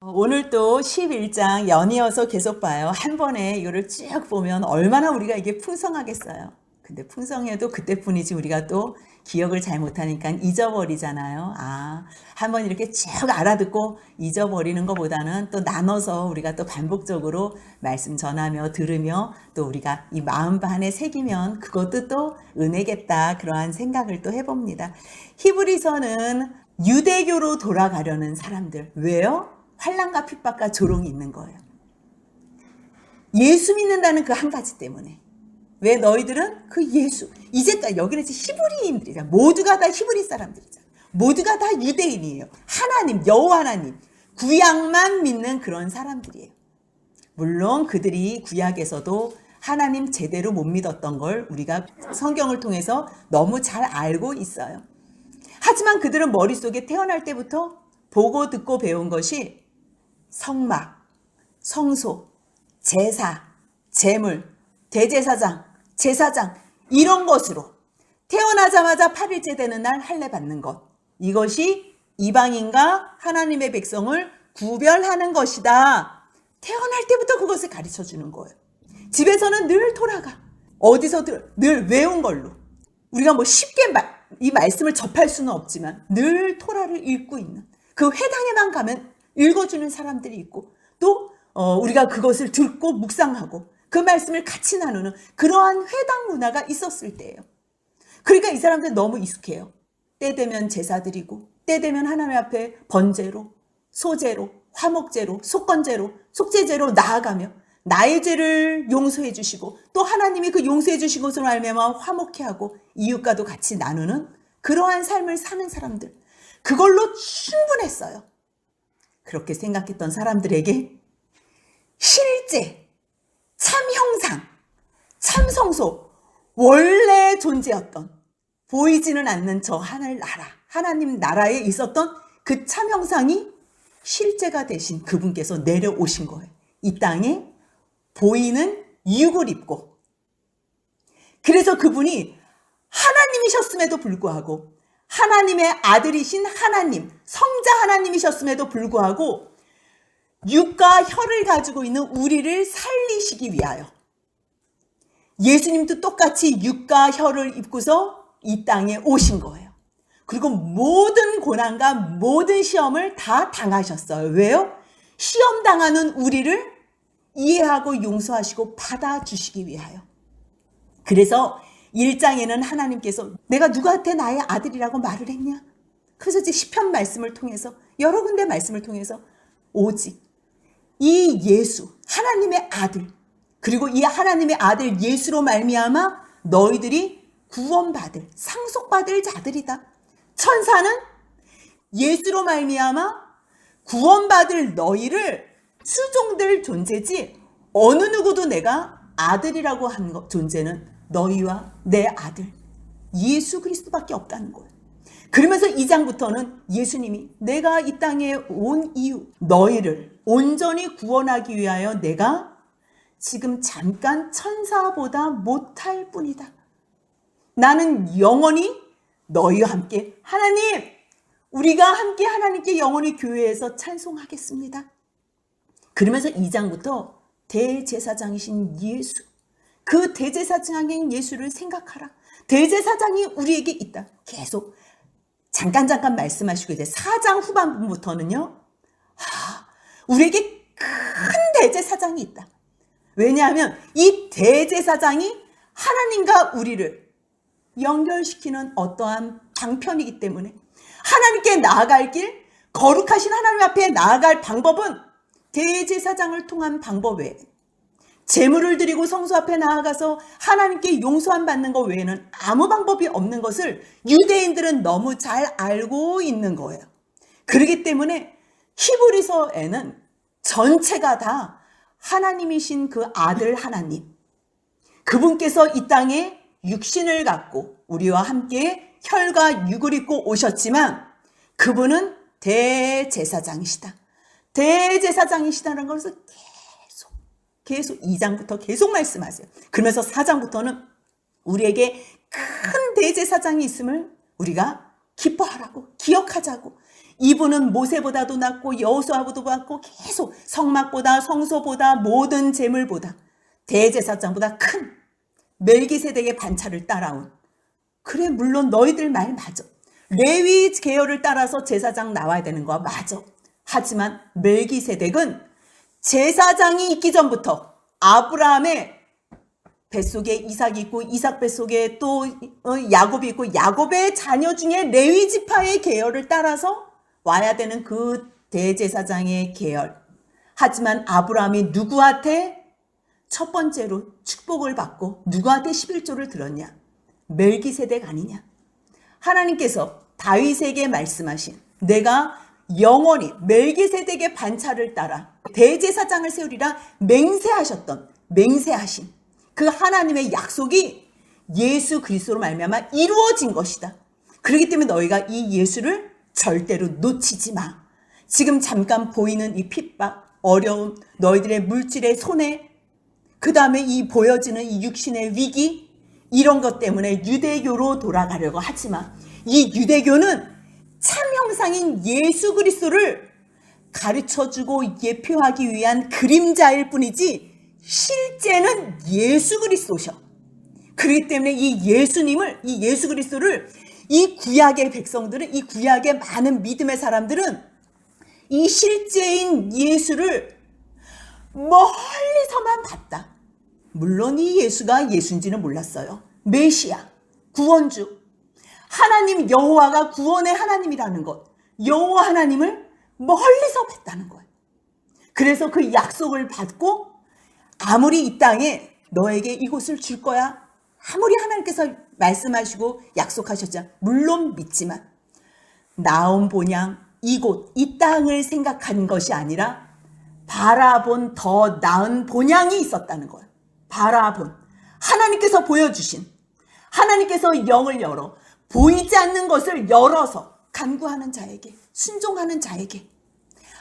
오늘 또 11장 연이어서 계속 봐요. 한 번에 이거를 쭉 보면 얼마나 우리가 이게 풍성하겠어요. 근데 풍성해도 그때뿐이지 우리가 또 기억을 잘 못하니까 잊어버리잖아요. 한번 이렇게 쭉 알아듣고 잊어버리는 것보다는 또 나눠서 우리가 또 반복적으로 말씀 전하며 들으며 또 우리가 이 마음 안에 새기면 그것도 또 은혜겠다, 그러한 생각을 또 해봅니다. 히브리서는 유대교로 돌아가려는 사람들. 왜요? 환난과 핍박과 조롱이 있는 거예요. 예수 믿는다는 그 한 가지 때문에. 왜 너희들은 그 예수, 이제까지 여기는 히브리인들이잖아. 모두가 다 히브리 사람들이잖아. 모두가 다 유대인이에요. 하나님, 여호와 하나님, 구약만 믿는 그런 사람들이에요. 물론 그들이 구약에서도 하나님 제대로 못 믿었던 걸 우리가 성경을 통해서 너무 잘 알고 있어요. 하지만 그들은 머릿속에 태어날 때부터 보고 듣고 배운 것이 성막, 성소, 제사, 제물, 대제사장, 제사장, 이런 것으로 태어나자마자 8일째 되는 날 할례 받는 것, 이것이 이방인과 하나님의 백성을 구별하는 것이다. 태어날 때부터 그것을 가르쳐 주는 거예요. 집에서는 늘 토라가, 어디서 늘 외운 걸로, 우리가 뭐 쉽게 이 말씀을 접할 수는 없지만 늘 토라를 읽고 있는, 그 회당에만 가면 읽어주는 사람들이 있고, 또 우리가 그것을 듣고 묵상하고 그 말씀을 같이 나누는 그러한 회당 문화가 있었을 때예요. 그러니까 이 사람들 너무 익숙해요. 때 되면 제사 드리고, 때 되면 하나님 앞에 번제로, 소제로, 화목제로, 속건제로, 속죄제로 나아가며 나의 죄를 용서해 주시고, 또 하나님이 그 용서해 주신 것으로 알면 화목해 하고 이웃과도 같이 나누는 그러한 삶을 사는 사람들, 그걸로 충분했어요. 그렇게 생각했던 사람들에게 실제 참 형상, 참 성소, 원래 존재였던, 보이지는 않는 저 하늘 나라, 하나님 나라에 있었던 그 참 형상이 실제가 되신 그분께서 내려오신 거예요. 이 땅에 보이는 육을 입고. 그래서 그분이 하나님이셨음에도 불구하고, 하나님의 아들이신 하나님, 성자 하나님이셨음에도 불구하고 육과 혀를 가지고 있는 우리를 살리시기 위하여 예수님도 똑같이 육과 혀를 입고서 이 땅에 오신 거예요. 그리고 모든 고난과 모든 시험을 다 당하셨어요. 왜요? 시험 당하는 우리를 이해하고 용서하시고 받아주시기 위하여. 그래서 1장에는 하나님께서 내가 누구한테 나의 아들이라고 말을 했냐? 그래서 이제 시편 말씀을 통해서, 여러 군데 말씀을 통해서 오직 이 예수, 하나님의 아들, 그리고 이 하나님의 아들 예수로 말미암아 너희들이 구원받을, 상속받을 자들이다. 천사는 예수로 말미암아 구원받을 너희를 수종될 존재지, 어느 누구도 내가 아들이라고 한 존재는 너희와 내 아들 예수 그리스도밖에 없다는 거예요. 그러면서 2장부터는 예수님이 내가 이 땅에 온 이유, 너희를 온전히 구원하기 위하여 내가 지금 잠깐 천사보다 못할 뿐이다. 나는 영원히 너희와 함께, 하나님, 우리가 함께 하나님께 영원히 교회에서 찬송하겠습니다. 그러면서 2장부터 대제사장이신 예수, 그 대제사장인 예수를 생각하라. 대제사장이 우리에게 있다. 계속 잠깐 말씀하시고, 이제 4장 후반부부터는요, 우리에게 큰 대제사장이 있다. 왜냐하면 이 대제사장이 하나님과 우리를 연결시키는 어떠한 방편이기 때문에, 하나님께 나아갈 길, 거룩하신 하나님 앞에 나아갈 방법은 대제사장을 통한 방법 외에, 제물을 드리고 성소 앞에 나아가서 하나님께 용서함 받는 것 외에는 아무 방법이 없는 것을 유대인들은 너무 잘 알고 있는 거예요. 그렇기 때문에 히브리서에는 전체가 다 하나님이신 그 아들 하나님, 그분께서 이 땅에 육신을 갖고 우리와 함께 혈과 육을 입고 오셨지만 그분은 대제사장이시다. 대제사장이시다는 것을 계속 2장부터 계속 말씀하세요. 그러면서 4장부터는 우리에게 큰 대제사장이 있음을 우리가 기뻐하라고, 기억하자고, 이분은 모세보다도 낫고 여호수아보다도 낫고 계속 성막보다 성소보다 모든 제물보다 대제사장보다 큰 멜기세덱의 반차를 따라온. 그래 물론 너희들 말 맞아. 레위 계열을 따라서 제사장 나와야 되는 거 맞아. 하지만 멜기세덱은 제사장이 있기 전부터 아브라함의 뱃속에 이삭이 있고 이삭 뱃속에 또 야곱이 있고 야곱의 자녀 중에 레위 지파의 계열을 따라서 와야 되는 그 대제사장의 계열. 하지만 아브라함이 누구한테 첫 번째로 축복을 받고 누구한테 11조를 들었냐? 멜기세덱 아니냐? 하나님께서 다윗에게 말씀하신 내가 영원히 멜기세덱의 반차를 따라 대제사장을 세우리라 맹세하신 그 하나님의 약속이 예수 그리스도로 말미암아 이루어진 것이다. 그렇기 때문에 너희가 이 예수를 절대로 놓치지 마. 지금 잠깐 보이는 이 핍박, 어려움, 너희들의 물질의 손해, 그 다음에 이 보여지는 이 육신의 위기, 이런 것 때문에 유대교로 돌아가려고 하지만 이 유대교는 참 형상인 예수 그리스도를 가르쳐주고 예표하기 위한 그림자일 뿐이지 실제는 예수 그리스도셔. 그렇기 때문에 이 예수님을, 이 예수 그리스도를 이 구약의 백성들은, 이 구약의 많은 믿음의 사람들은 이 실제인 예수를 멀리서만 봤다. 물론 이 예수가 예수인지는 몰랐어요. 메시아, 구원주, 하나님 여호와가 구원의 하나님이라는 것, 여호와 하나님을 멀리서 뵀다는 거예요. 그래서 그 약속을 받고 아무리 이 땅에 너에게 이곳을 줄 거야, 아무리 하나님께서 말씀하시고 약속하셨자 물론 믿지만 나온 본향 이곳 이 땅을 생각한 것이 아니라 바라본 더 나은 본향이 있었다는 거예요. 바라본 하나님께서 보여주신, 하나님께서 영을 열어 보이지 않는 것을 열어서 간구하는 자에게, 순종하는 자에게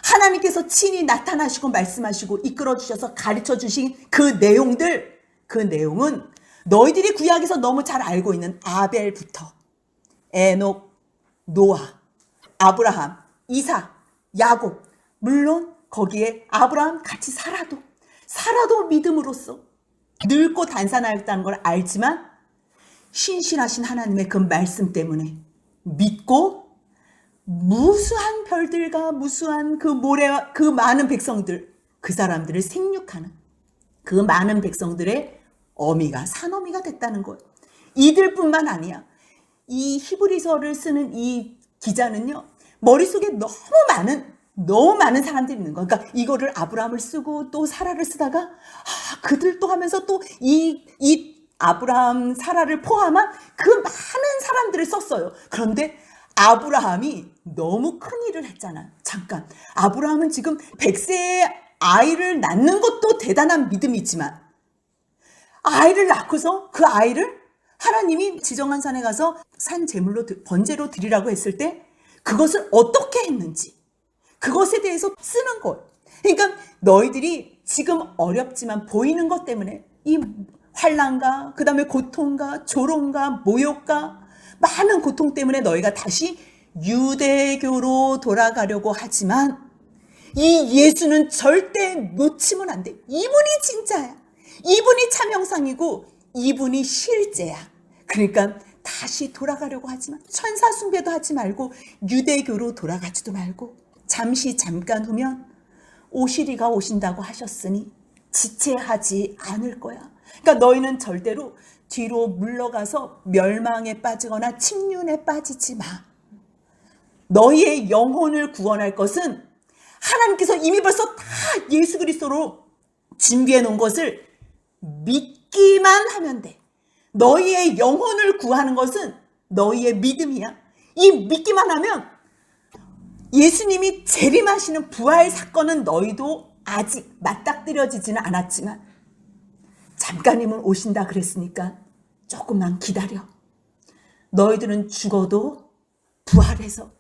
하나님께서 친히 나타나시고 말씀하시고 이끌어 주셔서 가르쳐 주신 그 내용들, 그 내용은 너희들이 구약에서 너무 잘 알고 있는 아벨부터 에녹, 노아, 아브라함, 이삭, 야곱, 물론 거기에 아브라함 같이 살아도 믿음으로써 늙고 단산하였다는 걸 알지만 신실하신 하나님의 그 말씀 때문에 믿고 무수한 별들과 무수한 그 모래와 그 많은 백성들, 그 사람들을 생육하는 그 많은 백성들의 어미가 산어미가 됐다는 거예요. 이들뿐만 아니야. 이 히브리서를 쓰는 이 기자는요, 머릿속에 너무 많은 사람들이 있는 거야. 그러니까 이거를 아브라함을 쓰고 또 사라를 쓰다가 그들 또 하면서 또 이 아브라함, 사라를 포함한 그 많은 사람들을 썼어요. 그런데 아브라함이 너무 큰 일을 했잖아. 잠깐, 아브라함은 지금 100세의 아이를 낳는 것도 대단한 믿음이지만 아이를 낳고서 그 아이를 하나님이 지정한 산에 가서 산 제물로 번제로 드리라고 했을 때 그것을 어떻게 했는지 그것에 대해서 쓰는 것. 그러니까 너희들이 지금 어렵지만 보이는 것 때문에 이 환난과 그 다음에 고통과 조롱과 모욕과 많은 고통 때문에 너희가 다시 유대교로 돌아가려고 하지만 이 예수는 절대 놓치면 안 돼. 이분이 진짜야. 이분이 참 형상이고 이분이 실제야. 그러니까 다시 돌아가려고 하지만 천사 숭배도 하지 말고 유대교로 돌아가지도 말고 잠깐 후면 오시리가 오신다고 하셨으니 지체하지 않을 거야. 그러니까 너희는 절대로 뒤로 물러가서 멸망에 빠지거나 침륜에 빠지지 마. 너희의 영혼을 구원할 것은 하나님께서 이미 벌써 다 예수 그리스도로 준비해 놓은 것을 믿기만 하면 돼. 너희의 영혼을 구하는 것은 너희의 믿음이야. 이 믿기만 하면 예수님이 재림하시는 부활 사건은 너희도 아직 맞닥뜨려지지는 않았지만 잠깐이면 오신다 그랬으니까 조금만 기다려. 너희들은 죽어도 부활해서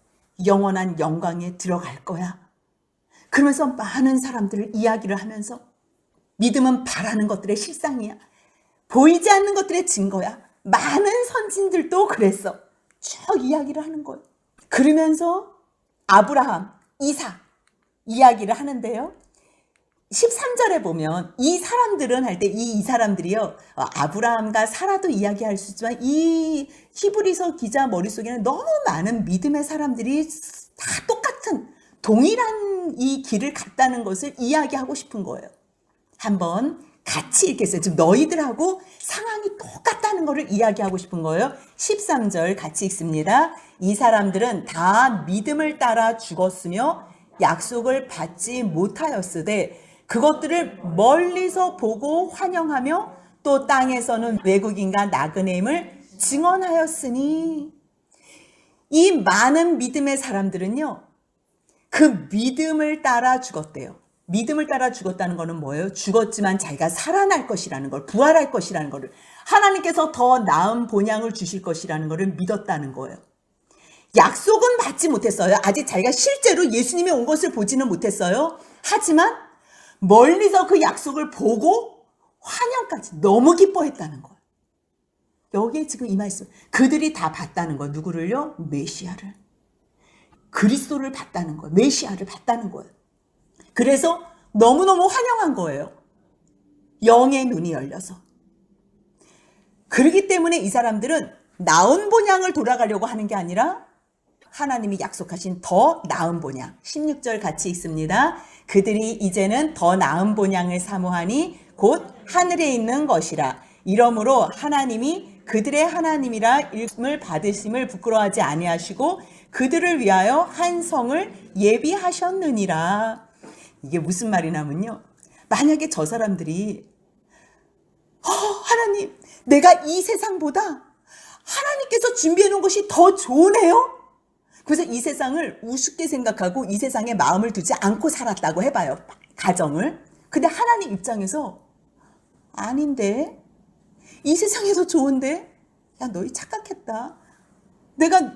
영원한 영광에 들어갈 거야. 그러면서 많은 사람들을 이야기를 하면서 믿음은 바라는 것들의 실상이야. 보이지 않는 것들의 증거야. 많은 선진들도 그랬어. 쭉 이야기를 하는 거예요. 그러면서 아브라함, 이삭 이야기를 하는데요. 13절에 보면 이 사람들은 할 때 이 사람들이요. 아브라함과 사라도 이야기할 수 있지만 이 히브리서 기자 머릿속에는 너무 많은 믿음의 사람들이 다 똑같은 동일한 이 길을 갔다는 것을 이야기하고 싶은 거예요. 한번 같이 읽겠어요. 지금 너희들하고 상황이 똑같다는 것을 이야기하고 싶은 거예요. 13절 같이 읽습니다. 이 사람들은 다 믿음을 따라 죽었으며 약속을 받지 못하였으되 그것들을 멀리서 보고 환영하며 또 땅에서는 외국인과 나그네임을 증언하였으니 이 많은 믿음의 사람들은요. 그 믿음을 따라 죽었대요. 믿음을 따라 죽었다는 것은 뭐예요? 죽었지만 자기가 살아날 것이라는 걸, 부활할 것이라는 것을, 하나님께서 더 나은 본향을 주실 것이라는 것을 믿었다는 거예요. 약속은 받지 못했어요. 아직 자기가 실제로 예수님이 온 것을 보지는 못했어요. 하지만 멀리서 그 약속을 보고 환영까지 너무 기뻐했다는 거예요. 여기에 지금 이 말씀, 그들이 다 봤다는 거예요. 누구를요? 메시아를. 그리스도를 봤다는 거예요. 메시아를 봤다는 거예요. 그래서 너무너무 환영한 거예요. 영의 눈이 열려서. 그렇기 때문에 이 사람들은 나은 본향을 돌아가려고 하는 게 아니라 하나님이 약속하신 더 나은 본향. 16절 같이 읽습니다. 그들이 이제는 더 나은 본향을 사모하니 곧 하늘에 있는 것이라. 이러므로 하나님이 그들의 하나님이라 이름을 받으심을 부끄러워하지 아니하시고 그들을 위하여 한 성을 예비하셨느니라. 이게 무슨 말이냐면요. 만약에 저 사람들이 하나님, 내가 이 세상보다 하나님께서 준비해 놓은 것이 더 좋으네요. 그래서 이 세상을 우습게 생각하고 이 세상에 마음을 두지 않고 살았다고 해봐요. 가정을. 근데 하나님 입장에서 아닌데, 이 세상에서 좋은데, 야 너희 착각했다. 내가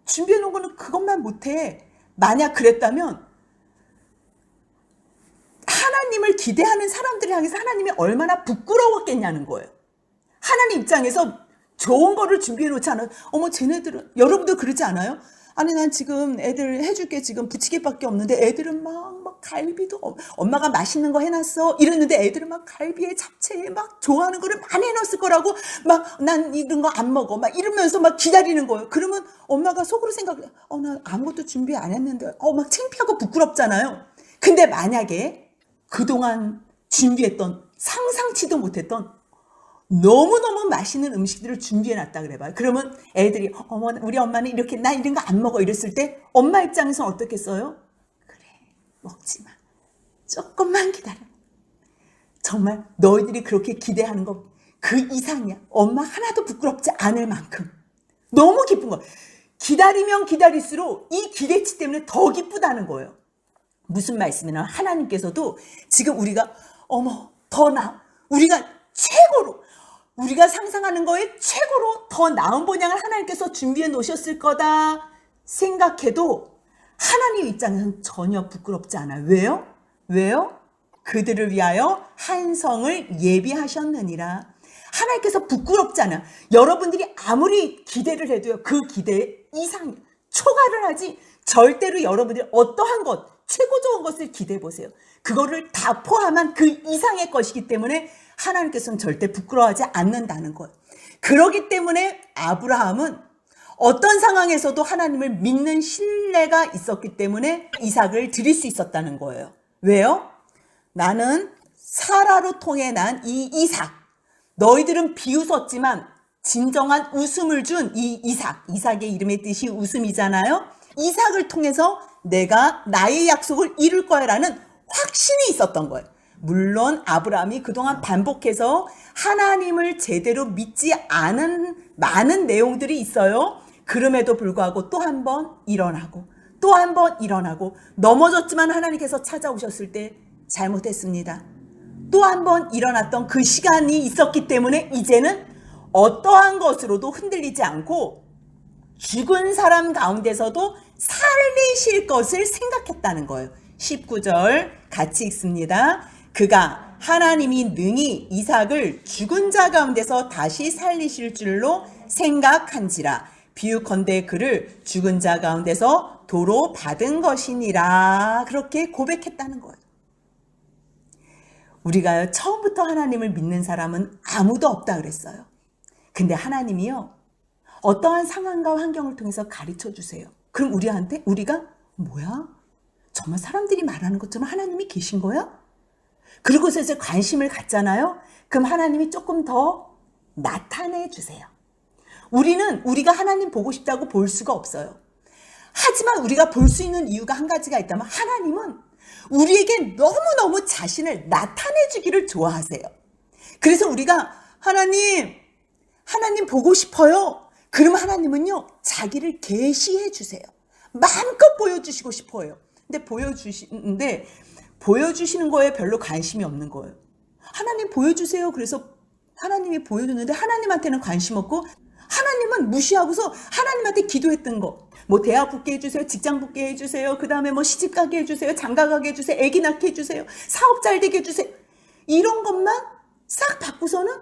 준비해 놓은 거는 그것만 못해. 만약 그랬다면 하나님을 기대하는 사람들을 향해서 하나님이 얼마나 부끄러웠겠냐는 거예요. 하나님 입장에서 좋은 거를 준비해 놓지 않아요. 어머 쟤네들은, 여러분도 그러지 않아요? 아니 난 지금 애들 해줄 게 지금 부치개밖에 없는데 애들은 막 갈비도 엄마가 맛있는 거 해놨어 이랬는데 애들은 막 갈비에 잡채에 막 좋아하는 거를 많이 해놨을 거라고 막 난 이런 거 안 먹어 막 이러면서 막 기다리는 거예요. 그러면 엄마가 속으로 생각해, 난 아무것도 준비 안 했는데 막 창피하고 부끄럽잖아요. 근데 만약에 그동안 준비했던 상상치도 못했던 너무너무 맛있는 음식들을 준비해놨다 그래봐요. 그러면 애들이 어머 우리 엄마는 이렇게 나 이런 거 안 먹어 이랬을 때 엄마 입장에서는 어떻겠어요? 그래 먹지 마. 조금만 기다려. 정말 너희들이 그렇게 기대하는 거 그 이상이야. 엄마 하나도 부끄럽지 않을 만큼 너무 기쁜 거야. 기다리면 기다릴수록 이 기대치 때문에 더 기쁘다는 거예요. 무슨 말씀이냐, 하나님께서도 지금 우리가 우리가 최고로 우리가 상상하는 거에 최고로 더 나은 본향을 하나님께서 준비해 놓으셨을 거다 생각해도 하나님 입장에서는 전혀 부끄럽지 않아요. 왜요? 그들을 위하여 한 성을 예비하셨느니라. 하나님께서 부끄럽지 않아요. 여러분들이 아무리 기대를 해도요, 그 기대 이상 초과를 하지 절대로 여러분들이 어떠한 것, 최고 좋은 것을 기대해 보세요. 그거를 다 포함한 그 이상의 것이기 때문에 하나님께서는 절대 부끄러워하지 않는다는 거예요. 그렇기 때문에 아브라함은 어떤 상황에서도 하나님을 믿는 신뢰가 있었기 때문에 이삭을 드릴 수 있었다는 거예요. 왜요? 나는 사라로 통해 난 이 이삭, 너희들은 비웃었지만 진정한 웃음을 준 이 이삭의 이름의 뜻이 웃음이잖아요. 이삭을 통해서 내가 나의 약속을 이룰 거야라는 확신이 있었던 거예요. 물론 아브라함이 그동안 반복해서 하나님을 제대로 믿지 않은 많은 내용들이 있어요. 그럼에도 불구하고 또 한 번 일어나고 또 한 번 일어나고 넘어졌지만 하나님께서 찾아오셨을 때 잘못했습니다. 또 한 번 일어났던 그 시간이 있었기 때문에 이제는 어떠한 것으로도 흔들리지 않고 죽은 사람 가운데서도 살리실 것을 생각했다는 거예요. 19절 같이 읽습니다. 그가 하나님이 능히 이삭을 죽은 자 가운데서 다시 살리실 줄로 생각한지라. 비유컨대 그를 죽은 자 가운데서 도로 받은 것이니라. 그렇게 고백했다는 거예요. 우리가 처음부터 하나님을 믿는 사람은 아무도 없다 그랬어요. 근데 하나님이요, 어떠한 상황과 환경을 통해서 가르쳐 주세요. 그럼 우리가 뭐야? 정말 사람들이 말하는 것처럼 하나님이 계신 거야? 그리고서 이제 관심을 갖잖아요. 그럼 하나님이 조금 더 나타내 주세요. 우리가 하나님 보고 싶다고 볼 수가 없어요. 하지만 우리가 볼 수 있는 이유가 한 가지가 있다면, 하나님은 우리에게 너무너무 자신을 나타내 주기를 좋아하세요. 그래서 우리가 하나님 보고 싶어요. 그러면 하나님은요, 자기를 계시해 주세요. 마음껏 보여주시고 싶어요. 근데 보여주시는 거에 별로 관심이 없는 거예요. 하나님 보여주세요. 그래서 하나님이 보여주는데 하나님한테는 관심 없고, 하나님은 무시하고서 하나님한테 기도했던 거, 뭐 대학 붙게 해주세요, 직장 붙게 해주세요, 그 다음에 뭐 시집 가게 해주세요, 장가 가게 해주세요, 아기 낳게 해주세요, 사업 잘 되게 해주세요, 이런 것만 싹 받고서는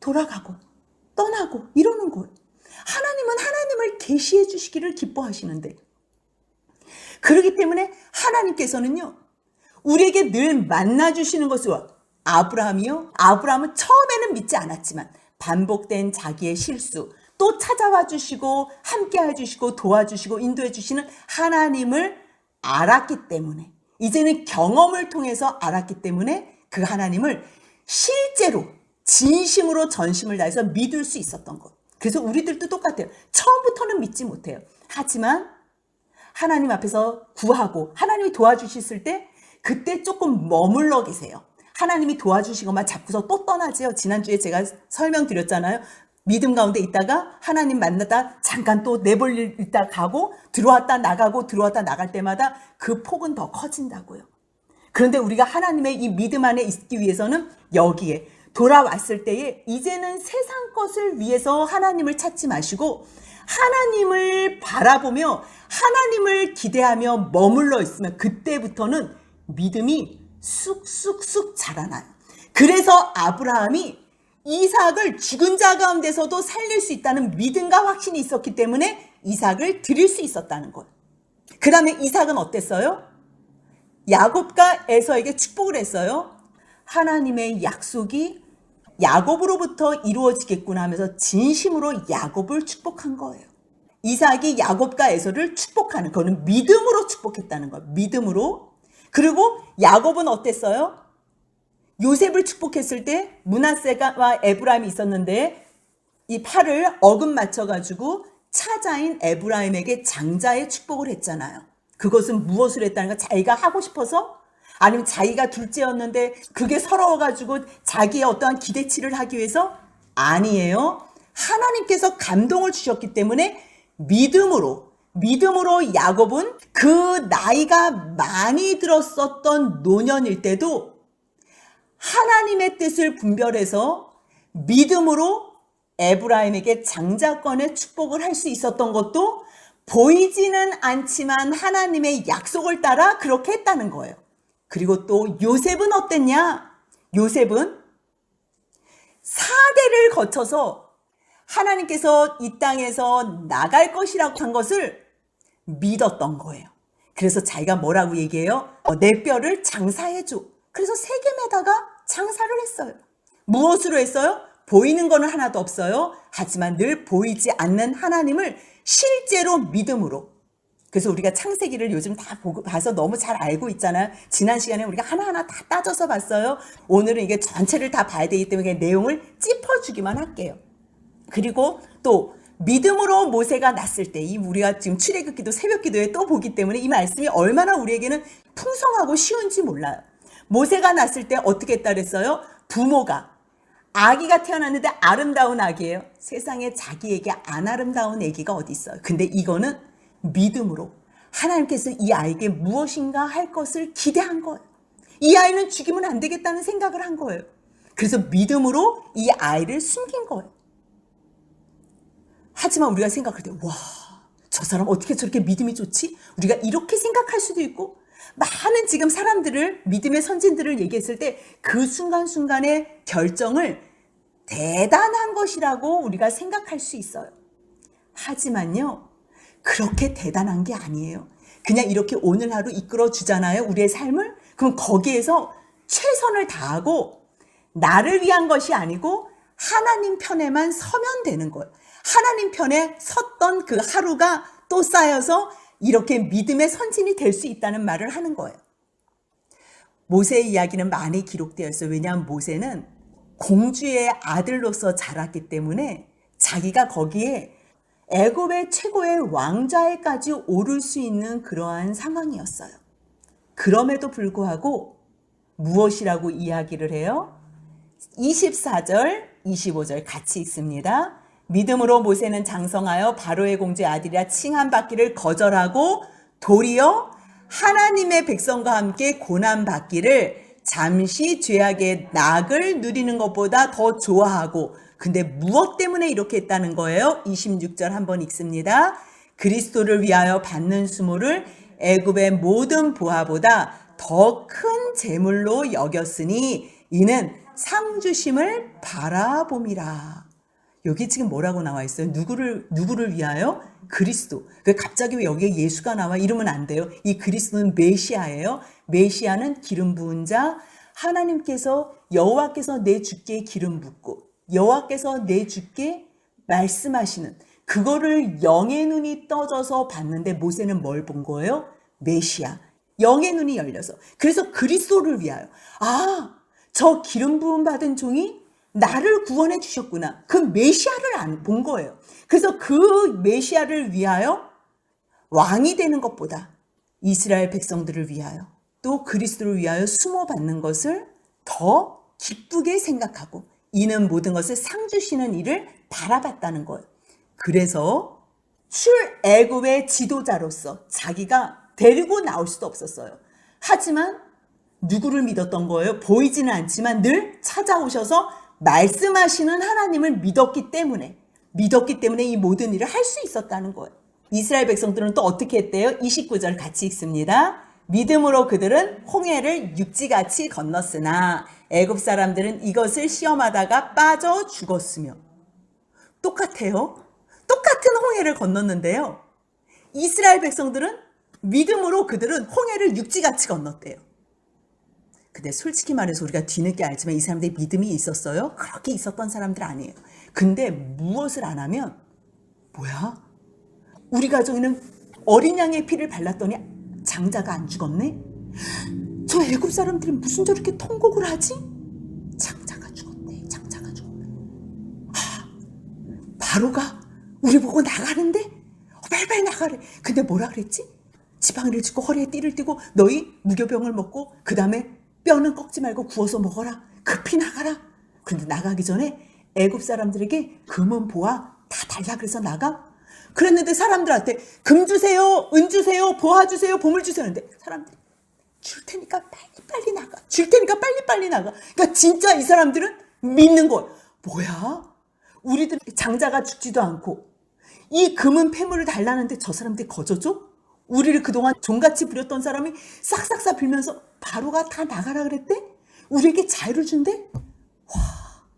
돌아가고 떠나고 이러는 거예요. 하나님은 하나님을 계시해 주시기를 기뻐하시는데, 그렇기 때문에 하나님께서는요, 우리에게 늘 만나주시는 것을, 아브라함은 처음에는 믿지 않았지만 반복된 자기의 실수, 또 찾아와 주시고 함께 해주시고 도와주시고 인도해 주시는 하나님을 알았기 때문에, 이제는 경험을 통해서 알았기 때문에 그 하나님을 실제로 진심으로 전심을 다해서 믿을 수 있었던 것. 그래서 우리들도 똑같아요. 처음부터는 믿지 못해요. 하지만 하나님 앞에서 구하고 하나님이 도와주셨을 때 그때 조금 머물러 계세요. 하나님이 도와주시고만 잡고서 또 떠나지요. 지난주에 제가 설명드렸잖아요. 믿음 가운데 있다가 하나님 만나다 잠깐 또 내볼 일 있다 가고, 들어왔다 나가고 들어왔다 나갈 때마다 그 폭은 더 커진다고요. 그런데 우리가 하나님의 이 믿음 안에 있기 위해서는 여기에 돌아왔을 때에 이제는 세상 것을 위해서 하나님을 찾지 마시고 하나님을 바라보며 하나님을 기대하며 머물러 있으면 그때부터는 믿음이 쑥쑥쑥 자라나요. 그래서 아브라함이 이삭을 죽은 자 가운데서도 살릴 수 있다는 믿음과 확신이 있었기 때문에 이삭을 드릴 수 있었다는 것. 그 다음에 이삭은 어땠어요? 야곱과 에서에게 축복을 했어요. 하나님의 약속이 야곱으로부터 이루어지겠구나 하면서 진심으로 야곱을 축복한 거예요. 이삭이 야곱과 에서를 축복하는, 그거는 믿음으로 축복했다는 거예요. 믿음으로. 그리고 야곱은 어땠어요? 요셉을 축복했을 때 므낫세와 에브라임이 있었는데 이 팔을 어금 맞춰가지고 차자인 에브라임에게 장자의 축복을 했잖아요. 그것은 무엇을 했다는 가, 자기가 하고 싶어서? 아니면 자기가 둘째였는데 그게 서러워가지고 자기의 어떠한 기대치를 하기 위해서? 아니에요. 하나님께서 감동을 주셨기 때문에 믿음으로 야곱은 그 나이가 많이 들었었던 노년일 때도 하나님의 뜻을 분별해서 믿음으로 에브라임에게 장자권의 축복을 할 수 있었던 것도 보이지는 않지만 하나님의 약속을 따라 그렇게 했다는 거예요. 그리고 또 요셉은 어땠냐? 요셉은 4대를 거쳐서 하나님께서 이 땅에서 나갈 것이라고 한 것을 믿었던 거예요. 그래서 자기가 뭐라고 얘기해요? 내 뼈를 장사해줘. 그래서 세겜에다가 장사를 했어요. 무엇으로 했어요? 보이는 거는 하나도 없어요. 하지만 늘 보이지 않는 하나님을 실제로 믿음으로. 그래서 우리가 창세기를 요즘 다 봐서 너무 잘 알고 있잖아요. 지난 시간에 우리가 하나하나 다 따져서 봤어요. 오늘은 이게 전체를 다 봐야 되기 때문에 내용을 짚어주기만 할게요. 그리고 또 믿음으로 모세가 났을 때, 이 우리가 지금 출애굽기도 새벽기도에 또 보기 때문에 이 말씀이 얼마나 우리에게는 풍성하고 쉬운지 몰라요. 모세가 났을 때 어떻게 했다 그랬어요? 부모가, 아기가 태어났는데 아름다운 아기예요. 세상에 자기에게 안 아름다운 아기가 어디 있어요. 근데 이거는 믿음으로 하나님께서 이 아이에게 무엇인가 할 것을 기대한 거예요. 이 아이는 죽이면 안 되겠다는 생각을 한 거예요. 그래서 믿음으로 이 아이를 숨긴 거예요. 하지만 우리가 생각할 때, 와, 저 사람 어떻게 저렇게 믿음이 좋지? 우리가 이렇게 생각할 수도 있고, 많은 지금 사람들을, 믿음의 선진들을 얘기했을 때 그 순간순간의 결정을 대단한 것이라고 우리가 생각할 수 있어요. 하지만요, 그렇게 대단한 게 아니에요. 그냥 이렇게 오늘 하루 이끌어 주잖아요. 우리의 삶을. 그럼 거기에서 최선을 다하고 나를 위한 것이 아니고 하나님 편에만 서면 되는 거예요. 하나님 편에 섰던 그 하루가 또 쌓여서 이렇게 믿음의 선진이 될 수 있다는 말을 하는 거예요. 모세의 이야기는 많이 기록되어 있어요. 왜냐하면 모세는 공주의 아들로서 자랐기 때문에 자기가 거기에 애굽의 최고의 왕좌에까지 오를 수 있는 그러한 상황이었어요. 그럼에도 불구하고 무엇이라고 이야기를 해요? 24절, 25절 같이 읽습니다. 믿음으로 모세는 장성하여 바로의 공주의 아들이라 칭함받기를 거절하고 도리어 하나님의 백성과 함께 고난받기를 잠시 죄악의 낙을 누리는 것보다 더 좋아하고, 근데 무엇 때문에 이렇게 했다는 거예요? 26절 한번 읽습니다. 그리스도를 위하여 받는 수모를 애굽의 모든 보화보다 더 큰 재물로 여겼으니 이는 상 주심을 바라봄이라. 여기 지금 뭐라고 나와 있어요? 누구를 위하여? 그리스도. 갑자기 왜 여기에 예수가 나와? 이러면 안 돼요. 이 그리스도는 메시아예요. 메시아는 기름 부은 자, 하나님께서 여호와께서 내 주께 기름 붓고 여호와께서 내 주께 말씀하시는 그거를 영의 눈이 떠져서 봤는데 모세는 뭘 본 거예요? 메시아. 영의 눈이 열려서. 그래서 그리스도를 위하여. 아, 저 기름 부음 받은 종이 나를 구원해 주셨구나. 그 메시아를 안 본 거예요. 그래서 그 메시아를 위하여 왕이 되는 것보다 이스라엘 백성들을 위하여 또 그리스도를 위하여 수모 받는 것을 더 기쁘게 생각하고 이는 모든 것을 상 주시는 일을 바라봤다는 거예요. 그래서 출애굽의 지도자로서 자기가 데리고 나올 수도 없었어요. 하지만 누구를 믿었던 거예요? 보이지는 않지만 늘 찾아오셔서 말씀하시는 하나님을 믿었기 때문에 이 모든 일을 할 수 있었다는 거예요. 이스라엘 백성들은 또 어떻게 했대요? 29절 같이 읽습니다. 믿음으로 그들은 홍해를 육지같이 건넜으나 애굽 사람들은 이것을 시험하다가 빠져 죽었으며. 똑같아요. 똑같은 홍해를 건넜는데요. 이스라엘 백성들은 믿음으로 그들은 홍해를 육지같이 건넜대요. 근데 솔직히 말해서 우리가 뒤늦게 알지만 이 사람들이 믿음이 있었어요? 그렇게 있었던 사람들 아니에요. 근데 무엇을 안 하면 뭐야? 우리 가정에는 어린 양의 피를 발랐더니 장자가 안 죽었네? 저 애굽 사람들이 무슨 저렇게 통곡을 하지? 장자가 죽었네. 바로가 우리 보고 나가는데? 빨리빨리 나가래. 근데 뭐라 그랬지? 지팡이를 짚고 허리에 띠를 띠고 너희 무교병을 먹고 그 다음에 뼈는 꺾지 말고 구워서 먹어라. 급히 나가라. 그런데 나가기 전에 애굽 사람들에게 금은 보화 다 달라 그래서 나가. 그랬는데 사람들한테 금 주세요, 은 주세요, 보화 주세요, 보물 주세요 하는데 사람들이 줄 테니까 빨리빨리 나가. 줄 테니까 빨리빨리 나가. 그러니까 진짜 이 사람들은 믿는 거예요. 뭐야? 우리들 장자가 죽지도 않고 이 금은 폐물을 달라는데 저 사람들이 거저줘? 우리를 그동안 종같이 부렸던 사람이 싹싹싹 빌면서 바로가 다 나가라 그랬대? 우리에게 자유를 준대? 와,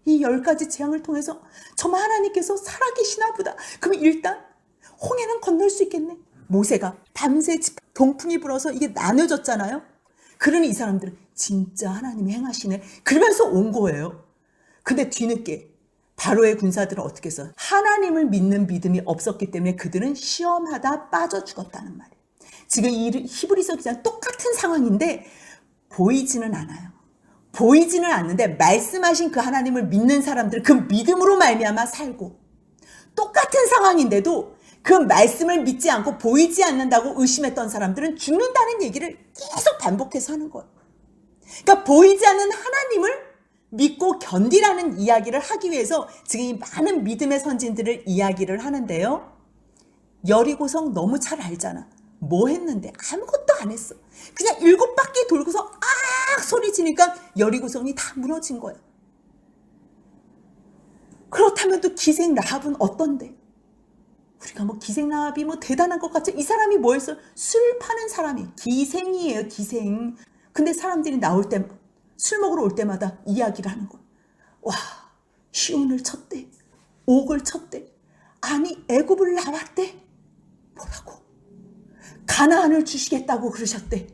이 10가지 재앙을 통해서 정말 하나님께서 살아계시나 보다. 그럼 일단 홍해는 건널 수 있겠네. 모세가 밤새 동풍이 불어서 이게 나눠졌잖아요. 그러니 이 사람들은 진짜 하나님이 행하시네. 그러면서 온 거예요. 근데 뒤늦게 바로의 군사들은 어떻게 했어요? 하나님을 믿는 믿음이 없었기 때문에 그들은 시험하다 빠져 죽었다는 말이에요. 지금 이 히브리서 기자는 똑같은 상황인데 보이지는 않아요. 보이지는 않는데 말씀하신 그 하나님을 믿는 사람들은 그 믿음으로 말미암아 살고, 똑같은 상황인데도 그 말씀을 믿지 않고 보이지 않는다고 의심했던 사람들은 죽는다는 얘기를 계속 반복해서 하는 거예요. 그러니까 보이지 않는 하나님을 믿고 견디라는 이야기를 하기 위해서 지금 이 많은 믿음의 선진들을 이야기를 하는데요. 여리고성 너무 잘 알잖아. 뭐 했는데? 아무것도 안 했어. 그냥 7바퀴 돌고서 악 소리 지니까 여리고성이 다 무너진 거야. 그렇다면 또 기생 라합은 어떤데? 우리가 뭐 기생 라합이 뭐 대단한 것 같죠? 이 사람이 뭐 했어? 술 파는 사람이 기생이에요. 기생. 근데 사람들이 나올 때 술 먹으러 올 때마다 이야기를 하는 거야. 와, 시온을 쳤대. 옥을 쳤대. 아니 애굽을 나왔대. 뭐라고? 가나안을 주시겠다고 그러셨대.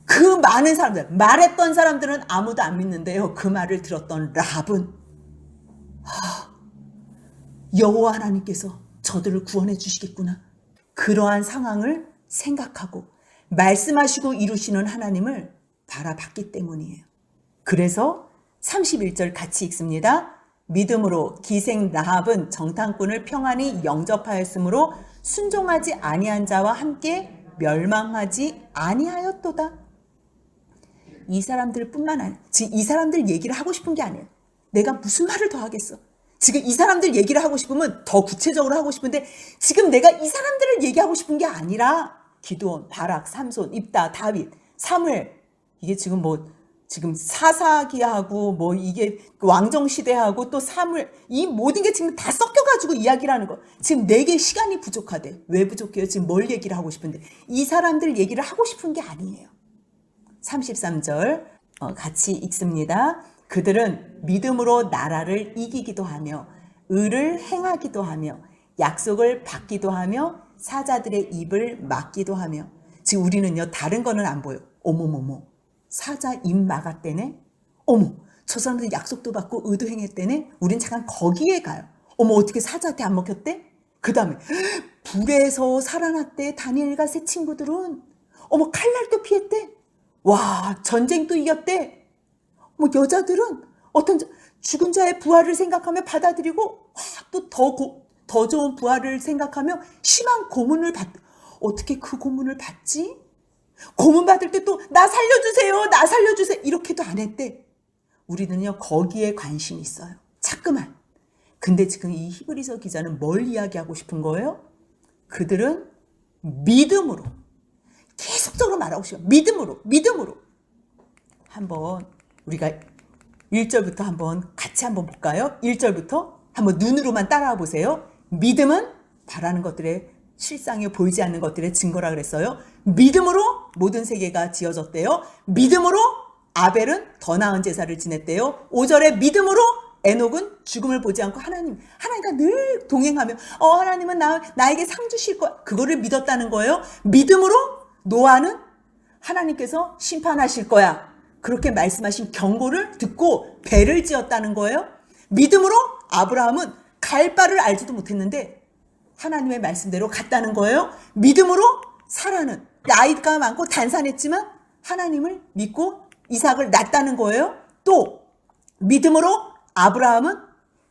그 많은 사람들, 말했던 사람들은 아무도 안 믿는데요. 그 말을 들었던 라합은 여호와 하나님께서 저들을 구원해 주시겠구나. 그러한 상황을 생각하고 말씀하시고 이루시는 하나님을 바라봤기 때문이에요. 그래서 31절 같이 읽습니다. 믿음으로 기생 라합은 정탐꾼을 평안히 영접하였으므로 순종하지 아니한 자와 함께 멸망하지 아니하였도다. 이 사람들뿐만 아니라 지금 이 사람들 얘기를 하고 싶은 게 아니에요. 내가 무슨 말을 더 하겠어. 지금 이 사람들 얘기를 하고 싶으면 더 구체적으로 하고 싶은데 지금 내가 이 사람들을 얘기하고 싶은 게 아니라 기드온, 바락, 삼손, 입다, 다윗, 사무엘, 이게 지금 지금 사사기하고 이게 왕정 시대하고 또 사무엘, 이 모든 게 지금 다 섞여가지고 이야기를 하는 거. 지금 내게 시간이 부족하대. 왜 부족해요? 지금 뭘 얘기를 하고 싶은데 이 사람들 얘기를 하고 싶은 게 아니에요. 33절 같이 읽습니다. 그들은 믿음으로 나라를 이기기도 하며 의를 행하기도 하며 약속을 받기도 하며 사자들의 입을 막기도 하며. 지금 우리는요 다른 거는 안 보여. 어머머머 사자 입 막았대네. 어머 저 사람들 약속도 받고 의도 행했대네. 우린 잠깐 거기에 가요. 어머 어떻게 사자한테 안 먹혔대? 그 다음에 불에서 살아났대. 다니엘과 세 친구들은. 어머 칼날도 피했대. 와 전쟁도 이겼대. 여자들은 어떤 죽은 자의 부활을 생각하며 받아들이고 또 더 좋은 부활을 생각하며 심한 고문을 어떻게 그 고문을 받지? 고문 받을 때 또 나 살려주세요. 나 살려주세요. 이렇게도 안 했대. 우리는요 거기에 관심이 있어요. 자꾸만. 근데 지금 이 히브리서 기자는 뭘 이야기하고 싶은 거예요? 그들은 믿음으로 계속적으로 말하고 싶어요. 믿음으로. 한번 우리가 1절부터 한번 같이 한번 볼까요? 1절부터 한번 눈으로만 따라와 보세요. 믿음은 바라는 것들의 실상에 보이지 않는 것들의 증거라 그랬어요. 믿음으로 모든 세계가 지어졌대요. 믿음으로 아벨은 더 나은 제사를 지냈대요. 5절에 믿음으로 에녹은 죽음을 보지 않고 하나님과 늘 동행하며 하나님은 나에게 상 주실 거야. 그거를 믿었다는 거예요. 믿음으로 노아는 하나님께서 심판하실 거야. 그렇게 말씀하신 경고를 듣고 배를 지었다는 거예요. 믿음으로 아브라함은 갈 바를 알지도 못했는데 하나님의 말씀대로 갔다는 거예요. 믿음으로 사라는 나이가 많고 단산했지만 하나님을 믿고 이삭을 낳았다는 거예요. 또 믿음으로 아브라함은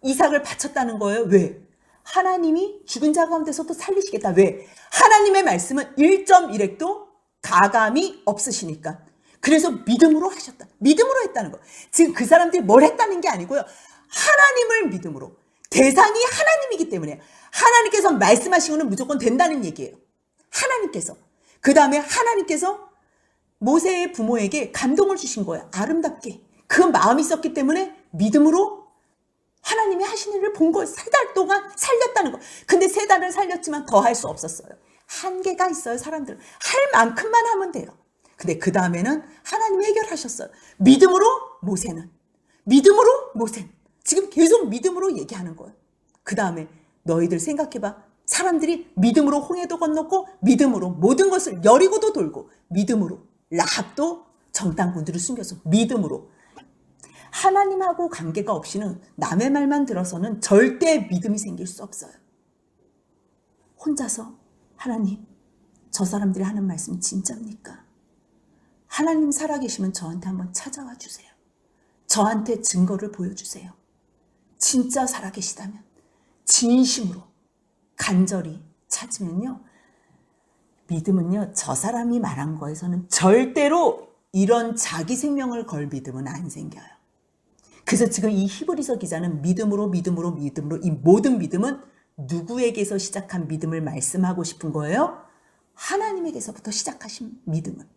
이삭을 바쳤다는 거예요. 왜? 하나님이 죽은 자 가운데서 또 살리시겠다. 왜? 하나님의 말씀은 1.1핵도 가감이 없으시니까. 그래서 믿음으로 하셨다. 믿음으로 했다는 거. 지금 그 사람들이 뭘 했다는 게 아니고요. 하나님을 믿음으로. 대상이 하나님이기 때문에 하나님께서 말씀하시고는 무조건 된다는 얘기예요. 하나님께서. 그 다음에 하나님께서 모세의 부모에게 감동을 주신 거예요. 아름답게. 그 마음이 있었기 때문에 믿음으로 하나님이 하신 일을 본 거예요. 3달 동안 살렸다는 거. 근데 3달을 살렸지만 더 할 수 없었어요. 한계가 있어요. 사람들은. 할 만큼만 하면 돼요. 근데 그 다음에는 하나님이 해결하셨어요. 믿음으로 모세는. 지금 계속 믿음으로 얘기하는 거예요. 그 다음에 너희들 생각해봐. 사람들이 믿음으로 홍해도 건넜고 믿음으로 모든 것을 여리고도 돌고 믿음으로 라합도 정탐꾼들을 숨겨서 믿음으로. 하나님하고 관계가 없이는 남의 말만 들어서는 절대 믿음이 생길 수 없어요. 혼자서 하나님 저 사람들이 하는 말씀 진짜입니까? 하나님 살아계시면 저한테 한번 찾아와 주세요. 저한테 증거를 보여주세요. 진짜 살아계시다면 진심으로 간절히 찾으면요. 믿음은요. 저 사람이 말한 거에서는 절대로 이런 자기 생명을 걸 믿음은 안 생겨요. 그래서 지금 이 히브리서 기자는 믿음으로 이 모든 믿음은 누구에게서 시작한 믿음을 말씀하고 싶은 거예요? 하나님에게서부터 시작하신 믿음은.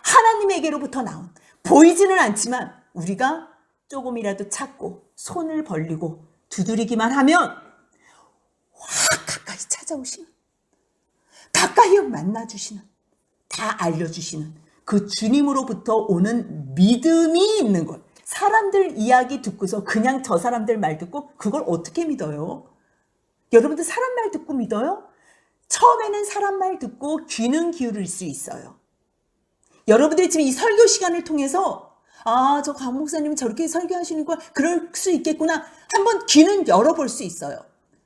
하나님에게로부터 나온 보이지는 않지만 우리가 조금이라도 찾고 손을 벌리고 두드리기만 하면 확 가까이 찾아오시는, 가까이 만나주시는, 다 알려주시는 그 주님으로부터 오는 믿음이 있는 것. 사람들 이야기 듣고서 그냥 저 사람들 말 듣고 그걸 어떻게 믿어요? 여러분들 사람 말 듣고 믿어요? 처음에는 사람 말 듣고 귀는 기울일 수 있어요. 여러분들이 지금 이 설교 시간을 통해서 저 강 목사님은 저렇게 설교하시는 거 그럴 수 있겠구나. 한번 귀는 열어볼 수 있어요.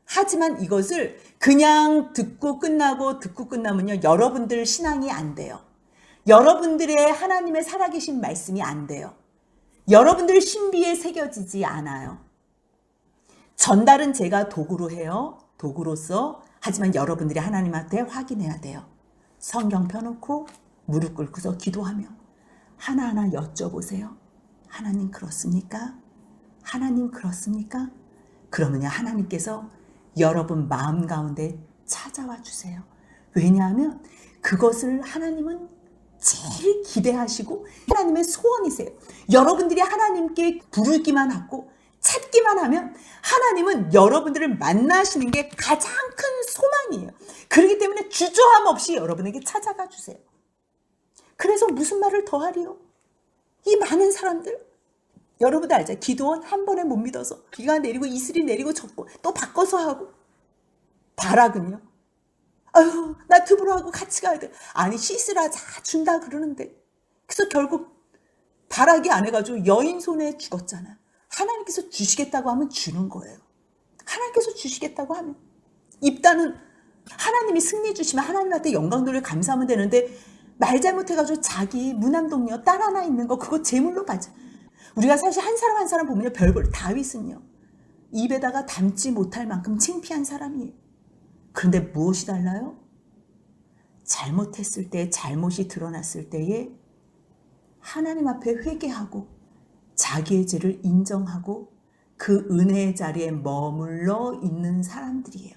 하지만 이것을 그냥 듣고 끝나면요. 여러분들 신앙이 안 돼요. 여러분들의 하나님의 살아계신 말씀이 안 돼요. 여러분들 신비에 새겨지지 않아요. 전달은 제가 도구로 해요. 도구로서. 하지만 여러분들이 하나님한테 확인해야 돼요. 성경 펴놓고 무릎 꿇고서 기도하며 하나하나 여쭤보세요. 하나님 그렇습니까? 하나님 그렇습니까? 그러면요 하나님께서 여러분 마음 가운데 찾아와 주세요. 왜냐하면 그것을 하나님은 제일 기대하시고 하나님의 소원이세요. 여러분들이 하나님께 부르기만 하고 찾기만 하면 하나님은 여러분들을 만나시는 게 가장 큰 소망이에요. 그렇기 때문에 주저함 없이 여러분에게 찾아가 주세요. 그래서 무슨 말을 더 하리요? 이 많은 사람들 여러분들 알죠? 기도원 한 번에 못 믿어서 비가 내리고 이슬이 내리고 젖고 또 바꿔서 하고 발악은요? 아유 나 드보라하고 같이 가야 돼. 아니 시스라 다 준다 그러는데 그래서 결국 발악이 안 해가지고 여인 손에 죽었잖아요. 하나님께서 주시겠다고 하면 주는 거예요. 하나님께서 주시겠다고 하면 입단은 하나님이 승리 주시면 하나님한테 영광 돌려 감사하면 되는데 말 잘못해가지고 자기 무남동녀 딸 하나 있는 거 그거 제물로 받아. 우리가 사실 한 사람 한 사람 보면요 별볼 다윗은요 입에다가 담지 못할 만큼 창피한 사람이에요. 그런데 무엇이 달라요? 잘못했을 때 잘못이 드러났을 때에 하나님 앞에 회개하고 자기의 죄를 인정하고 그 은혜의 자리에 머물러 있는 사람들이에요.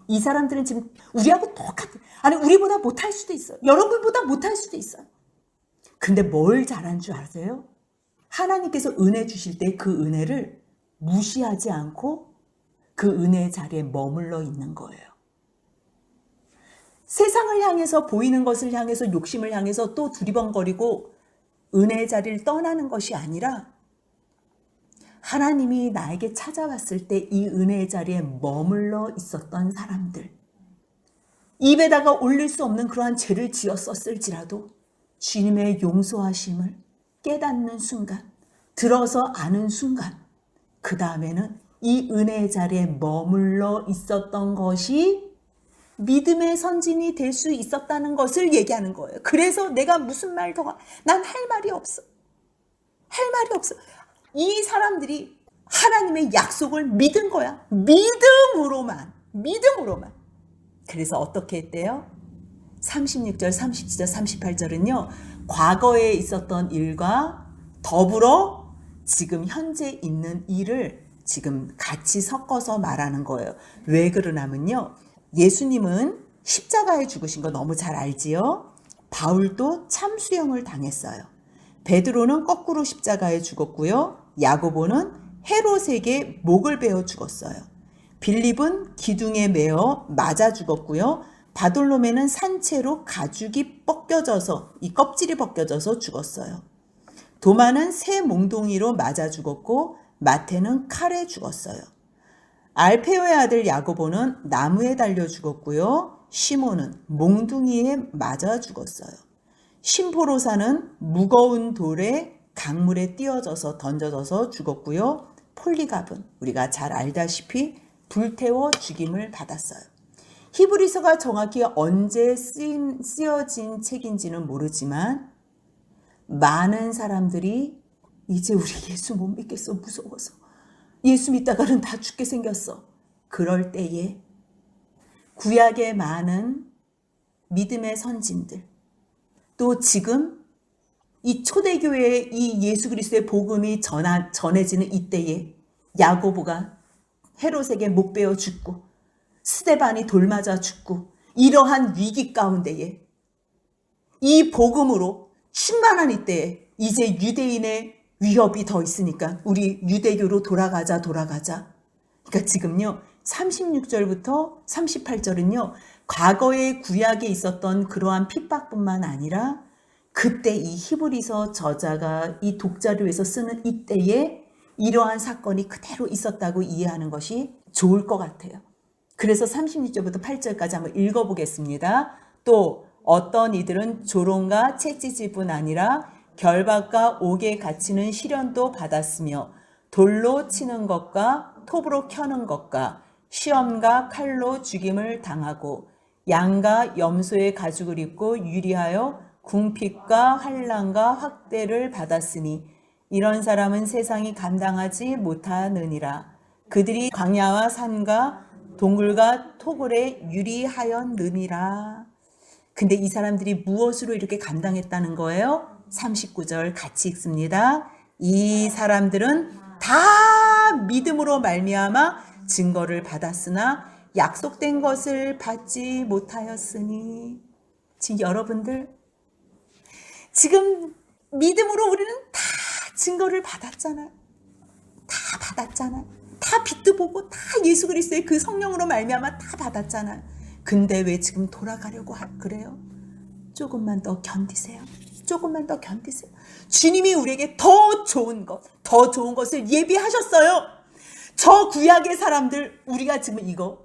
이 사람들은 지금 우리하고 똑같아요. 아니 우리보다 못할 수도 있어요. 여러분보다 못할 수도 있어요. 근데 뭘 잘한 줄 아세요? 하나님께서 은혜 주실 때 그 은혜를 무시하지 않고 그 은혜의 자리에 머물러 있는 거예요. 세상을 향해서 보이는 것을 향해서 욕심을 향해서 또 두리번거리고 은혜의 자리를 떠나는 것이 아니라 하나님이 나에게 찾아왔을 때 이 은혜의 자리에 머물러 있었던 사람들, 입에다가 올릴 수 없는 그러한 죄를 지었었을지라도 주님의 용서하심을 깨닫는 순간, 들어서 아는 순간, 그 다음에는 이 은혜의 자리에 머물러 있었던 것이 믿음의 선진이 될 수 있었다는 것을 얘기하는 거예요. 그래서 내가 무슨 말 더, 난 할 말이 없어. 할 말이 없어. 이 사람들이 하나님의 약속을 믿은 거야. 믿음으로만. 그래서 어떻게 했대요? 36절, 37절, 38절은요. 과거에 있었던 일과 더불어 지금 현재 있는 일을 지금 같이 섞어서 말하는 거예요. 왜 그러냐면요. 예수님은 십자가에 죽으신 거 너무 잘 알지요? 바울도 참수형을 당했어요. 베드로는 거꾸로 십자가에 죽었고요. 야고보는 헤롯에게 목을 베어 죽었어요. 빌립은 기둥에 매어 맞아 죽었고요. 바돌로메는 산채로 가죽이 벗겨져서 이 껍질이 벗겨져서 죽었어요. 도마는 새 몽둥이로 맞아 죽었고 마태는 칼에 죽었어요. 알페오의 아들 야고보는 나무에 달려 죽었고요. 시몬은 몽둥이에 맞아 죽었어요. 심포로사는 무거운 돌에 강물에 띄어져서 던져져서 죽었고요. 폴리갑은 우리가 잘 알다시피 불태워 죽임을 받았어요. 히브리서가 정확히 언제 쓰여진 책인지는 모르지만 많은 사람들이 이제 우리 예수 못 믿겠어 무서워서 예수 믿다가는 다 죽게 생겼어. 그럴 때에 구약의 많은 믿음의 선진들 또 지금 이 초대교회의 이 예수 그리스도의 복음이 전해지는 이때에 야고보가 헤롯에게 목 베어 죽고 스데반이 돌 맞아 죽고 이러한 위기 가운데에 이 복음으로 충만한 이때에 이제 유대인의 위협이 더 있으니까 우리 유대교로 돌아가자. 그러니까 지금요 36절부터 38절은요 과거의 구약에 있었던 그러한 핍박뿐만 아니라 그때 이 히브리서 저자가 이 독자료에서 쓰는 이때에 이러한 사건이 그대로 있었다고 이해하는 것이 좋을 것 같아요. 그래서 36절부터 8절까지 한번 읽어보겠습니다. 또 어떤 이들은 조롱과 채찍질뿐 아니라 결박과 옥에 갇히는 시련도 받았으며 돌로 치는 것과 톱으로 켜는 것과 시험과 칼로 죽임을 당하고 양과 염소의 가죽을 입고 유리하여 궁핍과 환난과 학대를 받았으니 이런 사람은 세상이 감당하지 못하느니라. 그들이 광야와 산과 동굴과 토굴에 유리하였느니라. 근데 이 사람들이 무엇으로 이렇게 감당했다는 거예요? 39절 같이 읽습니다. 이 사람들은 다 믿음으로 말미암아 증거를 받았으나 약속된 것을 받지 못하였으니. 지금 여러분들, 지금 믿음으로 우리는 다 증거를 받았잖아요. 다 받았잖아요. 다 빛도 보고 다 예수 그리스도의 그 성령으로 말미암아 다 받았잖아요. 근데 왜 지금 돌아가려고 그래요? 조금만 더 견디세요. 조금만 더 견디세요. 주님이 우리에게 더 좋은 것을 예비하셨어요. 저 구약의 사람들, 우리가 지금 이거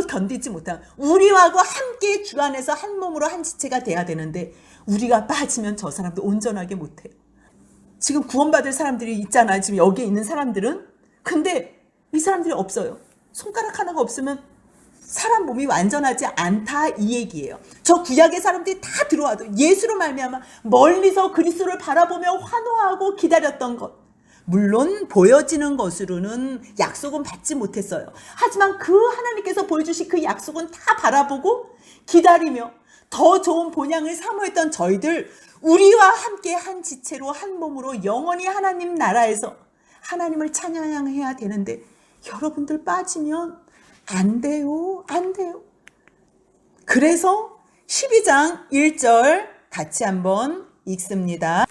견디지 못하고, 우리하고 함께 주 안에서 한 몸으로 한 지체가 돼야 되는데, 우리가 빠지면 저 사람도 온전하게 못해요. 지금 구원받을 사람들이 있잖아요. 지금 여기에 있는 사람들은. 근데 이 사람들이 없어요. 손가락 하나가 없으면 사람 몸이 완전하지 않다, 이 얘기예요. 저 구약의 사람들이 다 들어와도 예수로 말미암아 멀리서 그리스도를 바라보며 환호하고 기다렸던 것, 물론 보여지는 것으로는 약속은 받지 못했어요. 하지만 그 하나님께서 보여주신 그 약속은 다 바라보고 기다리며 더 좋은 본향을 사모했던 저희들, 우리와 함께 한 지체로 한 몸으로 영원히 하나님 나라에서 하나님을 찬양해야 되는데, 여러분들 빠지면 안 돼요. 안 돼요. 그래서 12장 1절 같이 한번 읽습니다.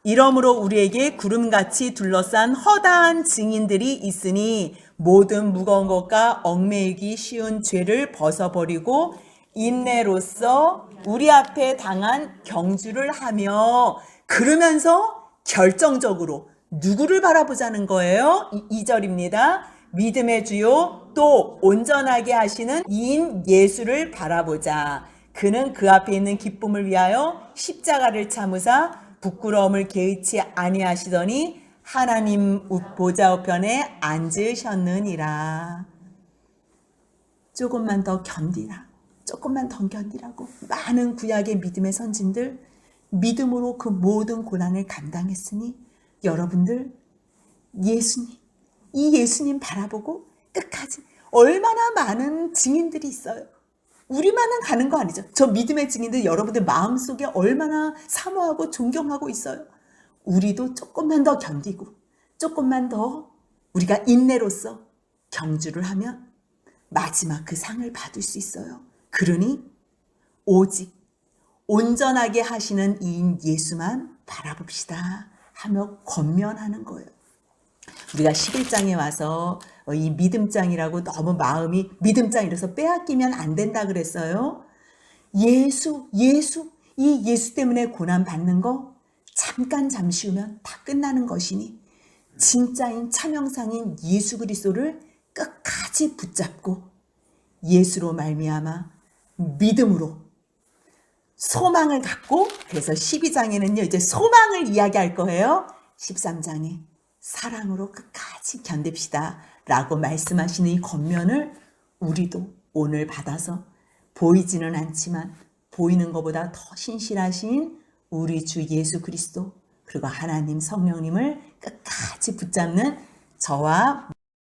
이러므로 우리에게 구름같이 둘러싼 허다한 증인들이 있으니 모든 무거운 것과 얽매이기 쉬운 죄를 벗어버리고 인내로써 우리 앞에 당한 경주를 하며, 그러면서 결정적으로 누구를 바라보자는 거예요? 2절입니다. 믿음의 주요 또 온전하게 하시는 이인 예수를 바라보자. 그는 그 앞에 있는 기쁨을 위하여 십자가를 참으사 부끄러움을 개의치 아니하시더니 하나님 보좌 우편에 앉으셨느니라. 조금만 더 견디라. 조금만 더 견디라고. 많은 구약의 믿음의 선진들 믿음으로 그 모든 고난을 감당했으니, 여러분들 이 예수님 바라보고 끝까지. 얼마나 많은 증인들이 있어요. 우리만은 가는 거 아니죠. 저 믿음의 증인들 여러분들 마음속에 얼마나 사모하고 존경하고 있어요. 우리도 조금만 더 견디고 조금만 더 우리가 인내로서 경주를 하면 마지막 그 상을 받을 수 있어요. 그러니 오직 온전하게 하시는 이인 예수만 바라봅시다 하며 권면하는 거예요. 우리가 11장에 와서 이 믿음장이라고 너무 마음이 믿음장이라서 빼앗기면 안 된다 그랬어요. 이 예수 때문에 고난 받는 거 잠시 후면 다 끝나는 것이니 진짜인 참형상인 예수 그리스도를 끝까지 붙잡고 예수로 말미암아 믿음으로 소망을 갖고, 그래서 12장에는요 이제 소망을 이야기할 거예요. 13장에 사랑으로 끝까지 견딥시다 라고 말씀하시는 이 권면을 우리도 오늘 받아서 보이지는 않지만 보이는 것보다 더 신실하신 우리 주 예수 그리스도, 그리고 하나님 성령님을 끝까지 붙잡는 저와